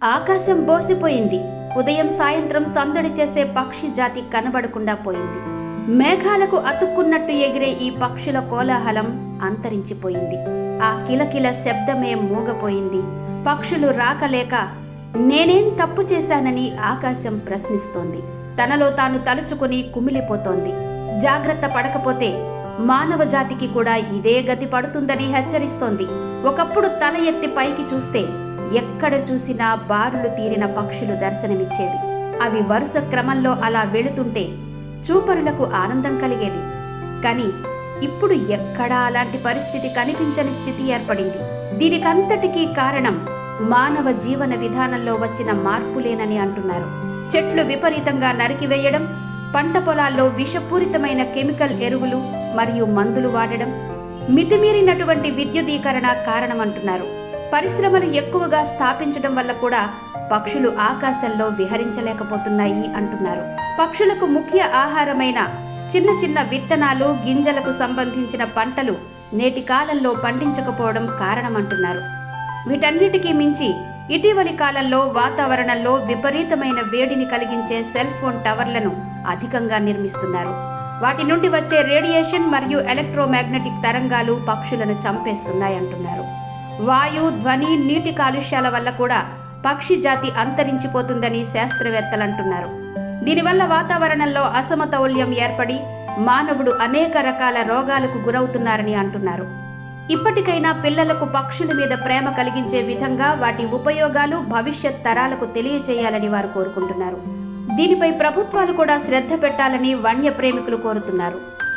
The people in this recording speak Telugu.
ఆకాశం బోసిపోయింది. ఉదయం సాయంత్రం సందడి చేసే పక్షి జాతి కనబడకుండా పోయింది. మేఘాలకు అతుక్కున్నట్టు ఎగిరే ఈ పక్షుల కోలాహలం అంతరించిపోయింది. ఆ కిలకిల శబ్దమే మూగపోయింది. పక్షులు రాకలేక నేనేం తప్పు చేశానని ఆకాశం ప్రశ్నిస్తోంది. తనలో తాను తలుచుకుని కుమిలిపోతోంది. జాగ్రత్త పడకపోతే మానవ జాతికి కూడా ఇదే గతి పడుతుందని హెచ్చరిస్తోంది. ఒకప్పుడు తల ఎత్తి పైకి చూస్తే ఎక్కడ చూసినా బారులు తీరిన పక్షులు దర్శనమిచ్చేవి. అవి వరుస క్రమంలో అలా వెళుతుంటే చూపరులకు ఆనందం కలిగేది. కానీ ఇప్పుడు ఎక్కడా అలాంటి పరిస్థితి కనిపించని స్థితి ఏర్పడింది. దీనికంతటికీ కారణం మానవ జీవన విధానంలో వచ్చిన మార్పులేనని అంటున్నారు. చెట్లు విపరీతంగా నరికివేయడం, పంట పొలాల్లో విషపూరితమైన కెమికల్ ఎరువులు మరియు మందులు వాడడం, మితిమీరినటువంటి విద్యుదీకరణ కారణమంటున్నారు. పరిశ్రమలు ఎక్కువగా స్థాపించడం వల్ల కూడా పక్షులు ఆకాశంలో విహరించలేకపోతున్నాయి అంటున్నారు. పక్షులకు ముఖ్య ఆహారమైన చిన్న చిన్న విత్తనాలు, గింజలకు సంబంధించిన పంటలు నేటి కాలంలో పండించకపోవడం కారణమంటున్నారు. వీటన్నిటికీ మించి ఇటీవలి కాలంలో వాతావరణంలో విపరీతమైన వేడిని కలిగించే సెల్ ఫోన్ టవర్లను అధికంగా నిర్మిస్తున్నారు. వాటి నుండి వచ్చే రేడియేషన్ మరియు ఎలక్ట్రోమాగ్నెటిక్ తరంగాలు పక్షులను చంపేస్తున్నాయంటున్నారు. వాయు, ధ్వని, నీటి కాలుష్యాల వల్ల కూడా పక్షి జాతి అంతరించిపోతుందని శాస్త్రవేత్తలు అంటున్నారు. దీనివల్ల వాతావరణంలో అసమతౌల్యం ఏర్పడి మానవుడు అనేక రకాల రోగాలకు గురవుతున్నారని అంటున్నారు. ఇప్పటికైనా పిల్లలకు పక్షుల మీద ప్రేమ కలిగించే విధంగా వాటి ఉపయోగాలు భవిష్యత్ తరాలకు తెలియజేయాలని వారు కోరుకుంటున్నారు. దీనిపై ప్రభుత్వాలు కూడా శ్రద్ధ పెట్టాలని వన్య ప్రేమికులు కోరుతున్నారు.